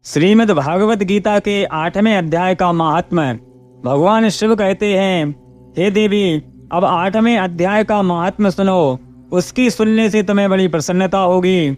श्रीमद् भागवत गीता के 8वें अध्याय का महात्म्य। भगवान शिव कहते हैं, हे देवी, अब 8वें अध्याय का महात्म्य सुनो। उसकी सुनने से तुम्हें बड़ी प्रसन्नता होगी।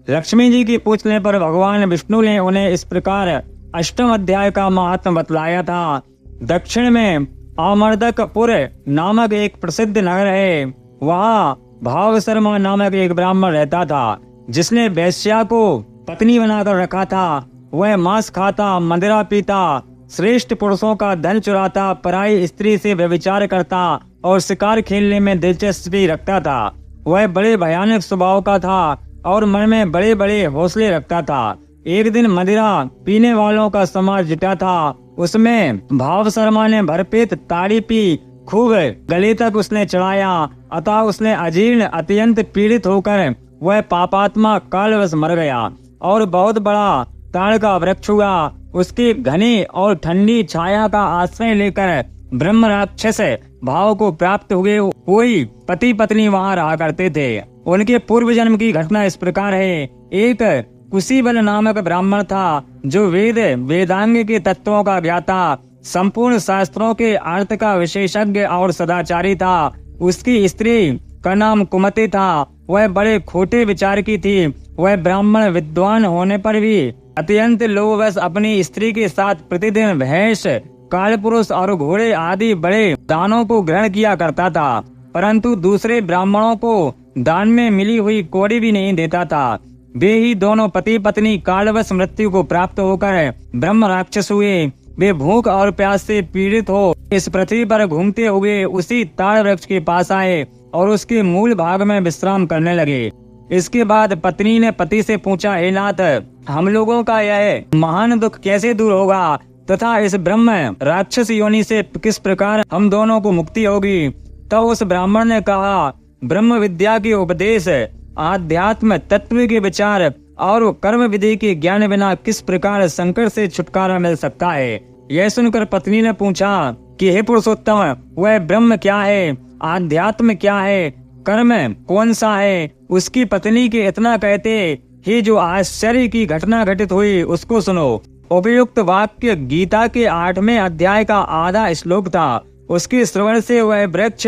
लक्ष्मी जी की पूछने पर भगवान विष्णु ने उन्हें इस प्रकार 8वें अध्याय का महात्म्य बतलाया था। दक्षिण में आमर्दकपुर नामक एक प्रसिद्ध नगर है। वहाँ भाव शर्मा नामक एक ब्राह्मण रहता था, जिसने वेश्या को पत्नी बनाकर रखा था। वह मांस खाता, मदिरा पीता, श्रेष्ठ पुरुषों का धन चुराता, पराई स्त्री से व्यभिचार करता और शिकार खेलने में दिलचस्पी रखता था। वह बड़े भयानक स्वभाव का था और मन में बड़े बड़े हौसले रखता था। एक दिन मदिरा पीने वालों का समाज जुटा था। उसमें भाव शर्मा ने भरपेट ताड़ी पी, खूब गले तक उसने चढ़ाया। अतः उसने अजीर्ण अत्यंत पीड़ित होकर वह पापात्मा कालवश मर गया और बहुत बड़ा ताड़ का वृक्ष हुआ। उसकी घनी और ठंडी छाया का आश्रय लेकर ब्रह्म राक्षस भाव को प्राप्त हुए कोई पति पत्नी वहाँ रहा करते थे। उनके पूर्व जन्म की घटना इस प्रकार है। एक कुशीबल नामक ब्राह्मण था, जो वेदांग के तत्वों का ज्ञाता, संपूर्ण शास्त्रों के अर्थ का विशेषज्ञ और सदाचारी था। उसकी स्त्री का नाम कुमति था। वह बड़े खोटे विचार की थी। वह ब्राह्मण विद्वान होने पर भी अत्यंत लोभवश अपनी स्त्री के साथ प्रतिदिन भैंस, कालपुरुष और घोड़े आदि बड़े दानों को ग्रहण किया करता था, परंतु दूसरे ब्राह्मणों को दान में मिली हुई कौड़ी भी नहीं देता था। वे ही दोनों पति पत्नी कालवश मृत्यु को प्राप्त होकर ब्रह्म राक्षस हुए। वे भूख और प्यास से पीड़ित हो इस पृथ्वी पर घूमते हुए उसी ताड़ वृक्ष के पास आए और उसके मूल भाग में विश्राम करने लगे। इसके बाद पत्नी ने पति से पूछा, हे नाथ, हम लोगों का यह महान दुख कैसे दूर होगा तथा इस ब्रह्म राक्षस योनि से किस प्रकार हम दोनों को मुक्ति होगी? तो उस ब्राह्मण ने कहा, ब्रह्म विद्या के उपदेश, आध्यात्म तत्व के विचार और कर्म विधि के ज्ञान बिना किस प्रकार संकट से छुटकारा मिल सकता है? यह सुनकर पत्नी ने पूछा कि हे पुरुषोत्तम, वह ब्रह्म क्या है, आध्यात्म क्या है, कर्म कौन सा है? उसकी पत्नी के इतना कहते ही जो आश्चर्य की घटना घटित हुई उसको सुनो। उपयुक्त वाक्य गीता के 8वें अध्याय का आधा श्लोक था। उसके श्रवण से वह वृक्ष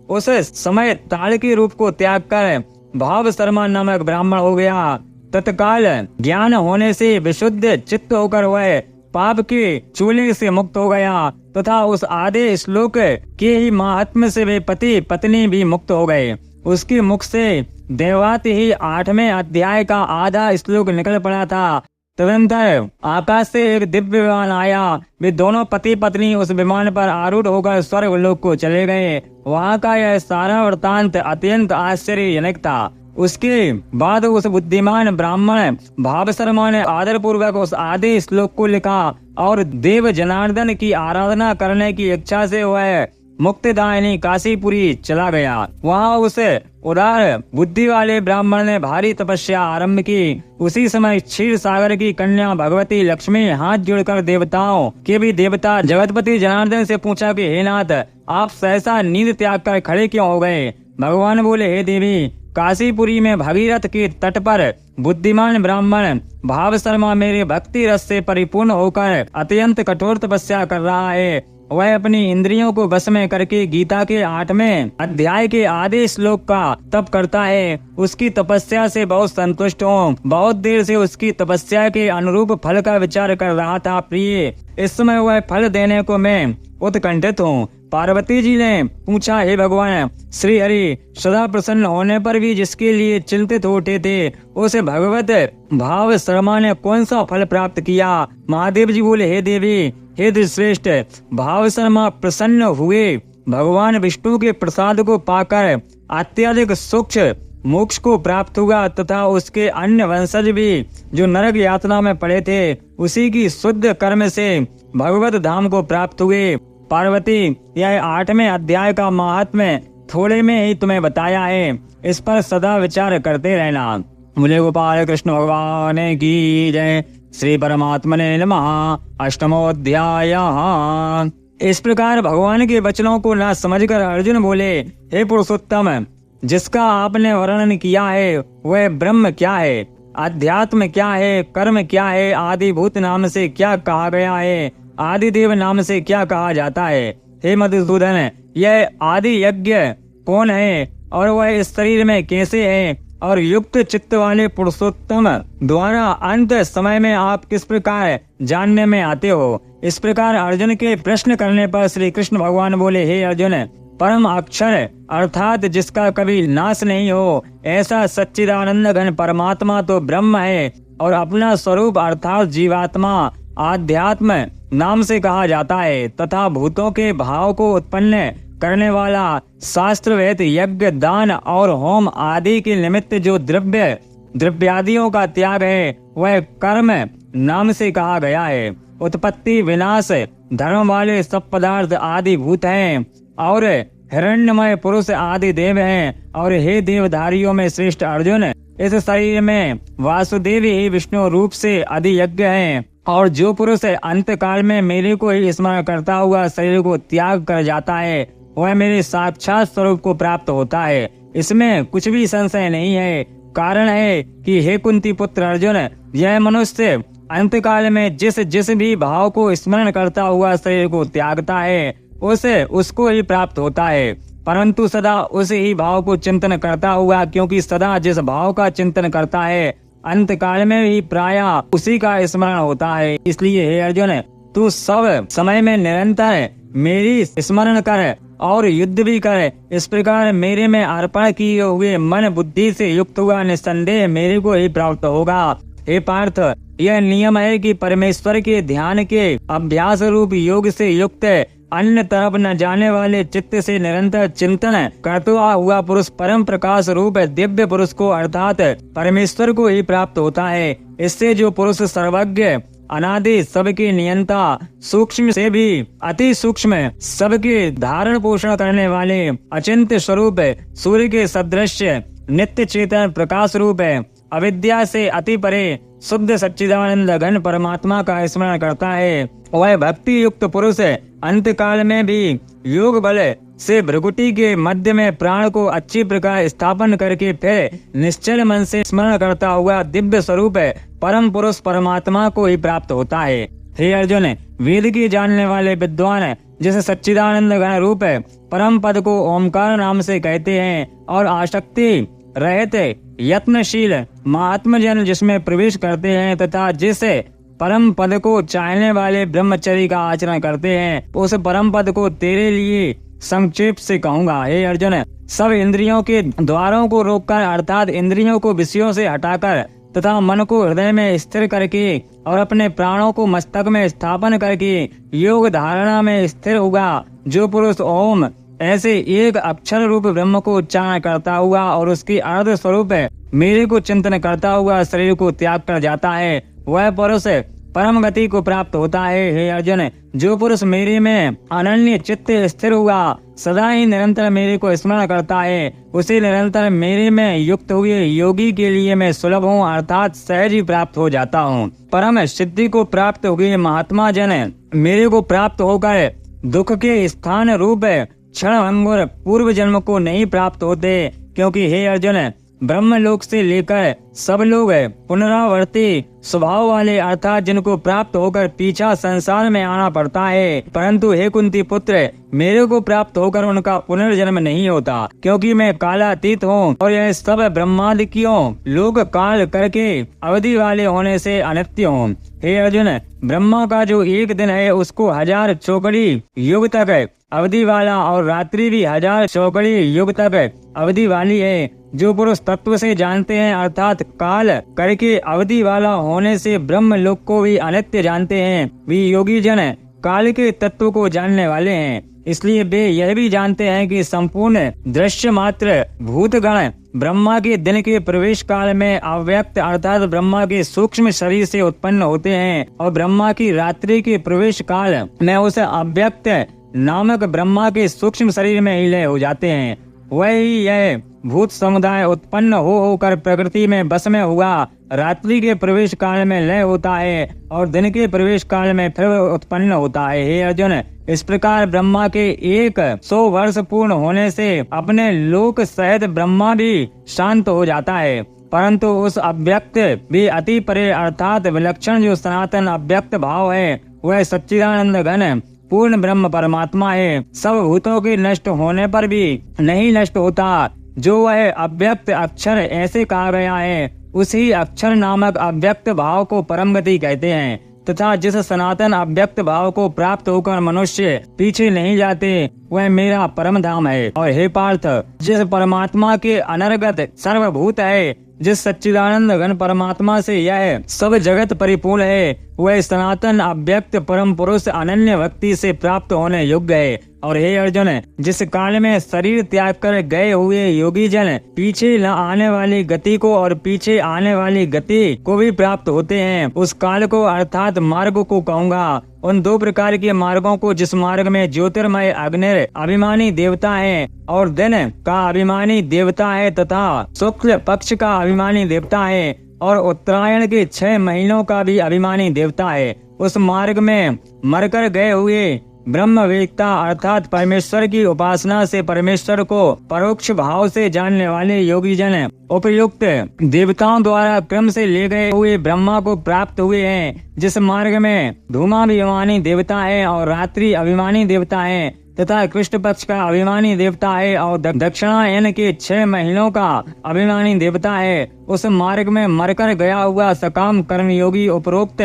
उस समय ताड़ के रूप को त्याग कर भाव शर्मा नामक ब्राह्मण हो गया। तत्काल ज्ञान होने से विशुद्ध चित्त होकर वह पाप के चूल्हे से मुक्त हो गया तथा उस आधे श्लोक के ही महात्म्य से वे पति पत्नी भी मुक्त हो गए। उसके मुख से देवात ही 8वें अध्याय का आधा श्लोक निकल पड़ा था। तदनंतर आकाश से एक दिव्य विमान आया। वे दोनों पति पत्नी उस विमान पर आरूढ़ होकर स्वर्ग लोक को चले गए। वहाँ का यह सारा वृतांत अत्यंत आश्चर्यजनक था। उसके बाद उस बुद्धिमान ब्राह्मण भाव शर्मा ने आदर पूर्वक उस आधे श्लोक को लिखा और देव जनार्दन की आराधना करने की इच्छा से वह मुक्तिदायिनी काशीपुरी चला गया। वहाँ उस उदार बुद्धि वाले ब्राह्मण ने भारी तपस्या आरंभ की। उसी समय क्षीर सागर की कन्या भगवती लक्ष्मी हाथ जोड़कर देवताओं के भी देवता जगतपति जनार्दन से पूछा कि हे नाथ, आप सहसा नींद त्याग कर खड़े क्यों हो गए? भगवान बोले, हे देवी, काशीपुरी में भगीरथ के तट पर बुद्धिमान ब्राह्मण भाव शर्मा मेरे भक्ति रस से परिपूर्ण होकर अत्यंत कठोर तपस्या कर रहा है। वह अपनी इंद्रियों को वश में करके गीता के 8वें अध्याय के आधे श्लोक का तप करता है। उसकी तपस्या से बहुत संतुष्ट हूँ। बहुत देर से उसकी तपस्या के अनुरूप फल का विचार कर रहा था। प्रिय, इस समय वह फल देने को मैं उत्कंठित हूँ। पार्वती जी ने पूछा, हे भगवान श्री हरि, सदा प्रसन्न होने पर भी जिसके लिए चिंतित होते थे, उसे भगवत भाव शर्मा ने कौन सा फल प्राप्त किया? महादेव जी बोले, हे देवी, हे श्रेष्ठ, भाव शर्मा प्रसन्न हुए। भगवान विष्णु के प्रसाद को पाकर अत्यधिक सूक्ष्म मोक्ष को प्राप्त हुआ तथा उसके अन्य वंशज भी जो नरक यातना में पड़े थे, उसी की शुद्ध कर्म से भगवत धाम को प्राप्त हुए। पार्वती, यह 8वें अध्याय का महात्म्य थोड़े में ही तुम्हें बताया है। इस पर सदा विचार करते रहना। मुझे गोपाल कृष्ण भगवान की जय। श्री परमात्मने नमः। 8वां अध्याय। इस प्रकार भगवान के वचनों को न समझकर अर्जुन बोले, हे पुरुषोत्तम, जिसका आपने वर्णन किया है वह ब्रह्म क्या है? अध्यात्म क्या है, कर्म क्या है, आदि भूत नाम से क्या कहा गया है, आदि देव नाम से क्या कहा जाता है। हे मधुसूदन, यह आदि यज्ञ कौन है और वह इस शरीर में कैसे है, और युक्त चित्त वाले पुरुषोत्तम द्वारा अंत समय में आप किस प्रकार जानने में आते हो। इस प्रकार अर्जुन के प्रश्न करने पर श्री कृष्ण भगवान बोले, हे अर्जुन, परम अक्षर अर्थात जिसका कभी नाश नहीं हो, ऐसा सच्चिदानंद घन परमात्मा तो ब्रह्म है, और अपना स्वरूप अर्थात जीवात्मा आध्यात्म नाम से कहा जाता है, तथा भूतों के भाव को उत्पन्न करने वाला शास्त्र वेद यज्ञ दान और होम आदि के निमित्त जो द्रव्यादियों का त्याग है, वह कर्म नाम से कहा गया है। उत्पत्ति विनाश धर्म वाले सब पदार्थ आदि भूत हैं, और हिरण्यमय पुरुष आदि देव हैं। और हे देवधारियों में श्रेष्ठ अर्जुन, इस शरीर में वासुदेव ही विष्णु रूप से आदि यज्ञ हैं, और जो पुरुष अंत काल में मेरे को ही स्मरण करता हुआ शरीर को त्याग कर जाता है, वह मेरे साक्षात स्वरूप को प्राप्त होता है। इसमें कुछ भी संशय नहीं है। कारण है कि हे कुंती पुत्र अर्जुन, यह मनुष्य अंत काल में जिस भी भाव को स्मरण करता हुआ शरीर को त्यागता है, उसे उसको ही प्राप्त होता है, परंतु सदा उसे ही भाव को चिंतन करता हुआ, क्योंकि सदा जिस भाव का चिंतन करता है, अंत काल में भी प्रायः उसी का स्मरण होता है। इसलिए हे अर्जुन, तू सब समय में निरंतर मेरी स्मरण कर और युद्ध भी कर। इस प्रकार मेरे में अर्पण किए हुए मन बुद्धि से युक्त हुआ निस्संदेह मेरे को ही प्राप्त होगा। हे पार्थ, यह नियम है कि परमेश्वर के ध्यान के अभ्यास रूप योग से युक्त अन्य तरफ न जाने वाले चित्त से निरंतर चिंतन करता हुआ पुरुष परम प्रकाश रूप दिव्य पुरुष को अर्थात परमेश्वर को ही प्राप्त होता है। इससे जो पुरुष सर्वज्ञ अनादि सबके नियंता सूक्ष्म से भी अति सूक्ष्म सबके धारण पोषण करने वाले अचिंत्य स्वरूप सूर्य के सदृश नित्य चेतन प्रकाश रूप अविद्या से अति परे शुद्ध सच्चिदानंद घन परमात्मा का स्मरण करता है, वह भक्ति युक्त पुरुष अंत काल में भी योग बल से भ्रुकुटी के मध्य में प्राण को अच्छी प्रकार स्थापन करके फिर निश्चल मन से स्मरण करता हुआ दिव्य स्वरूप परम पुरुष परमात्मा को ही प्राप्त होता है। हे अर्जुन, वेद की जानने वाले विद्वान जिस सच्चिदानंद घन रूप परम पद को ओमकार नाम से कहते हैं, और आसक्ति रहते यत्नशील महात्मा जन जिसमें प्रवेश करते हैं, तथा जिसे परम पद को चाहने वाले ब्रह्मचर्य का आचरण करते हैं, उस परम पद को तेरे लिए संक्षेप से कहूँगा। हे अर्जुन, सब इंद्रियों के द्वारों को रोककर अर्थात इंद्रियों को विषयों से हटाकर तथा मन को हृदय में स्थिर करके और अपने प्राणों को मस्तक में स्थापन करके योग धारणा में स्थिर होगा, जो पुरुष ओम ऐसे एक अक्षर रूप ब्रह्म को उच्चारण करता हुआ और उसकी अर्ध स्वरूप मेरे को चिंतन करता हुआ शरीर को त्याग कर जाता है, वह पुरुष परम गति को प्राप्त होता है। हे अर्जुन, जो पुरुष मेरे में अनन्य चित्त स्थिर हुआ सदा ही निरंतर मेरे को स्मरण करता है, उसे निरंतर मेरे में युक्त हुए योगी के लिए मैं सुलभ हूँ अर्थात सहज ही प्राप्त हो जाता हूँ। परम सिद्धि को प्राप्त हुए महात्मा जन मेरे को प्राप्त होकर दुख के स्थान रूप क्षण भंगुर पूर्व जन्म को नहीं प्राप्त होते, क्योंकि हे अर्जुन, ब्रह्मलोक से लेकर सब लोग पुनरावर्ती स्वभाव वाले अर्थात जिनको प्राप्त होकर पीछा संसार में आना पड़ता है, परंतु हे कुंती पुत्र, मेरे को प्राप्त होकर उनका पुनर्जन्म नहीं होता, क्योंकि मैं कालातीत हूँ और यह सब ब्रह्मादिक्यों लोक काल करके अवधि वाले होने से अनित्य हूँ। हे अर्जुन, ब्रह्मा का जो एक दिन है उसको 1000 चौकड़ी युग तक अवधि वाला और रात्रि भी 1000 चौकड़ी युग तक अवधि वाली है। जो पुरुष तत्व से जानते हैं अर्थात काल करके अवधि वाला होने से ब्रह्म लोक को भी अनित्य जानते हैं, वे योगी जन काल के तत्व को जानने वाले हैं। इसलिए वे यह भी जानते हैं कि संपूर्ण दृश्य मात्र भूतगण ब्रह्मा के दिन के प्रवेश काल में अव्यक्त अर्थात ब्रह्मा के सूक्ष्म शरीर से उत्पन्न होते हैं, और ब्रह्मा की रात्रि के प्रवेश काल में उसे अव्यक्त नामक ब्रह्मा के सूक्ष्म शरीर में ही लय हो जाते हैं। वही यह भूत समुदाय उत्पन्न होकर प्रकृति में बस में हुआ रात्रि के प्रवेश काल में लय होता है और दिन के प्रवेश काल में फिर उत्पन्न होता है। हे अर्जुन, इस प्रकार ब्रह्मा के 100 वर्ष पूर्ण होने से अपने लोक सहित ब्रह्मा भी शांत हो जाता है, परंतु उस अव्यक्त भी अति परे अर्थात विलक्षण जो सनातन अव्यक्त भाव है वह सच्चिदानंद घन पूर्ण ब्रह्म परमात्मा है। सब भूतों के नष्ट होने पर भी नहीं नष्ट होता। जो वह अव्यक्त अक्षर ऐसे कहा गया है उसी अक्षर नामक अव्यक्त भाव को परम गति कहते हैं तथा जिस सनातन अव्यक्त भाव को प्राप्त होकर मनुष्य पीछे नहीं जाते वह मेरा परम धाम है। और हे पार्थ, जिस परमात्मा के अनर्गत सर्वभूत है, जिस सच्चिदानंद घन परमात्मा से यह सब जगत परिपूर्ण है, वह सनातन अव्यक्त परम पुरुष अनन्य भक्ति से प्राप्त होने योग्य है। और हे अर्जुन, जिस काल में शरीर त्याग कर गए हुए योगी जन पीछे न आने वाली गति को और पीछे आने वाली गति को भी प्राप्त होते हैं, उस काल को अर्थात मार्ग को कहूँगा। उन दो प्रकार के मार्गों को, जिस मार्ग में ज्योतिर्मय अग्नि अभिमानी देवता है और दिन का अभिमानी देवता है तथा शुक्ल पक्ष का अभिमानी देवता है और उत्तरायण के 6 महीनों का भी अभिमानी देवता है, उस मार्ग में मरकर गए हुए ब्रह्मवेत्ता अर्थात परमेश्वर की उपासना से परमेश्वर को परोक्ष भाव से जानने वाले योगी जन उपयुक्त देवताओं द्वारा क्रम से ले गए हुए ब्रह्मा को प्राप्त हुए हैं। जिस मार्ग में धूमाभिमानी देवता है और रात्रि अभिमानी देवता है तथा कृष्ण पक्ष का अभिमानी देवता है और दक्षिणायन के 6 महीनों का अभिमानी देवता है, उस मार्ग में मरकर गया हुआ सकाम कर्मयोगी उपरोक्त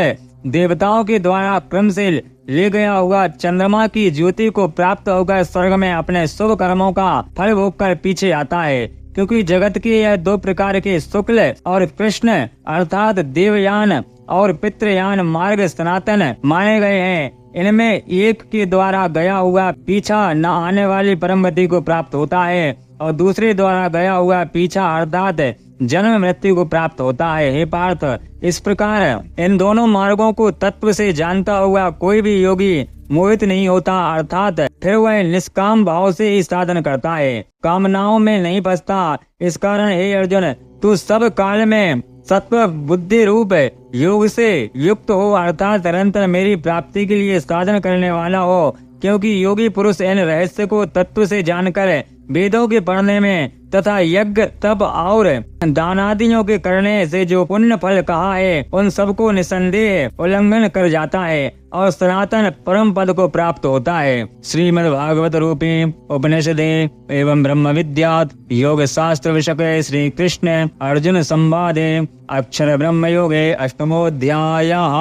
देवताओं के द्वारा क्रम से ले गया हुआ चंद्रमा की ज्योति को प्राप्त होकर स्वर्ग में अपने शुभ कर्मों का फल भोग कर पीछे आता है। क्योंकि जगत के यह 2 प्रकार के शुक्ल और कृष्ण अर्थात देवयान और पितृयान मार्ग सनातन माने गए हैं। इनमें एक के द्वारा गया हुआ पीछा न आने वाली परम गति को प्राप्त होता है और दूसरे द्वारा गया हुआ पीछा अर्थात जन्म मृत्यु को प्राप्त होता है। हे पार्थ, इस प्रकार इन दोनों मार्गों को तत्व से जानता हुआ कोई भी योगी मोहित नहीं होता, अर्थात फिर वह निष्काम भाव से ही साधन करता है, कामनाओं में नहीं फंसता। इस कारण हे अर्जुन, तू सब काल में सत्व बुद्धि रूप योग से युक्त हो, अर्थात निरंतर मेरी प्राप्ति के लिए साधन करने वाला हो। क्योंकि योगी पुरुष इन रहस्य को तत्व से जानकर वेदों के पढ़ने में तथा यज्ञ तप और दानादियों के करने से जो पुण्य फल कहा है उन सबको निसंदेह उल्लंघन कर जाता है और सनातन परम पद को प्राप्त होता है। श्रीमद् भागवत रूपी उपनिषदे एवं ब्रह्म विद्यात् योग शास्त्र विषये श्री कृष्ण अर्जुन संवादे अक्षर ब्रह्म योगे अष्टमोऽध्यायः।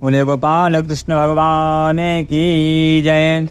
बोले गोपाल कृष्ण भगवान की जय।